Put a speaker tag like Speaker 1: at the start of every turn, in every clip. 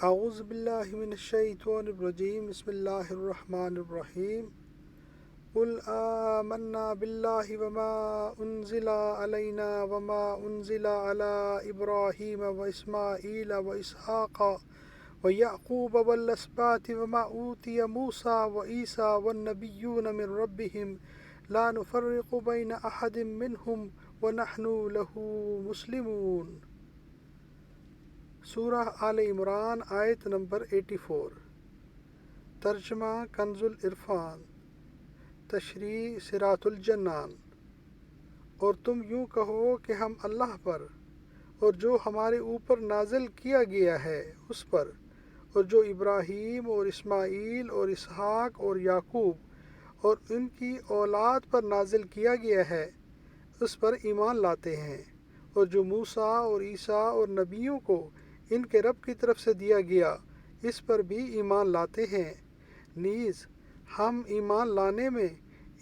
Speaker 1: اعوذ باللہ من الشیطان الرجیم بسم اللہ الرحمن الرحیم قل آمنا باللہ وما انزل علینا وما انزل علی ابراہیم واسماعیل واسحاق ویعقوب والاسباط وما اوتی موسیٰ وعیسیٰ والنبیون من ربهم لا نفرق بین احد منہم ونحن له مسلمون۔ سورہ آل عمران آیت نمبر 84۔ ترجمہ کنز العرفان، تشریح صراط الجنان۔ اور تم یوں کہو کہ ہم اللہ پر اور جو ہمارے اوپر نازل کیا گیا ہے اس پر، اور جو ابراہیم اور اسماعیل اور اسحاق اور یعقوب اور ان کی اولاد پر نازل کیا گیا ہے اس پر ایمان لاتے ہیں، اور جو موسیٰ اور عیسیٰ اور نبیوں کو ان کے رب کی طرف سے دیا گیا اس پر بھی ایمان لاتے ہیں۔ نیز ہم ایمان لانے میں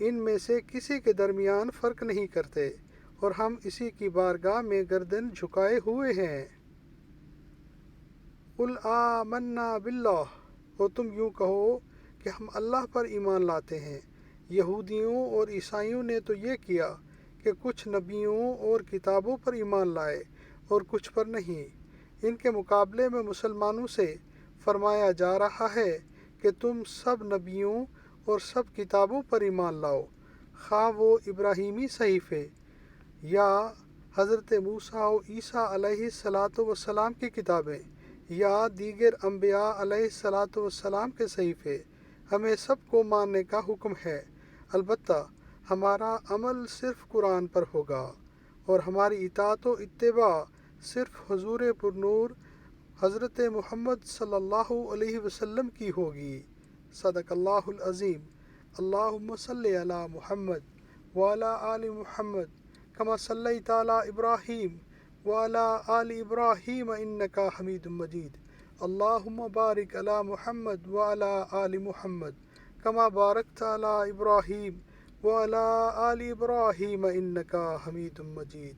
Speaker 1: ان میں سے کسی کے درمیان فرق نہیں کرتے، اور ہم اسی کی بارگاہ میں گردن جھکائے ہوئے ہیں۔ قل آمنا باللہ، اور تم یوں کہو کہ ہم اللہ پر ایمان لاتے ہیں۔ یہودیوں اور عیسائیوں نے تو یہ کیا کہ کچھ نبیوں اور کتابوں پر ایمان لائے اور کچھ پر نہیں۔ ان کے مقابلے میں مسلمانوں سے فرمایا جا رہا ہے کہ تم سب نبیوں اور سب کتابوں پر ایمان لاؤ، خواہ وہ ابراہیمی صحیفے یا حضرت موسیٰ و عیسیٰ علیہ السلام کی کتابیں یا دیگر انبیاء علیہ السلام کے صحیفے۔ ہمیں سب کو ماننے کا حکم ہے، البتہ ہمارا عمل صرف قرآن پر ہوگا، اور ہماری اطاعت و اتباع صرف حضور پرنور حضرت محمد صلی اللہ علیہ وسلم کی ہوگی۔ صدق اللہ العظیم۔ اللہم صلی علی محمد وعلی آل محمد کما صلیت علی ابراہیم وعلی آل ابراہیم انکا حمید مجید۔ اللہم بارک علی محمد وعلی آل محمد کما بارکت علی ابراہیم وعلی آل ابراہیم انکا حمید مجید۔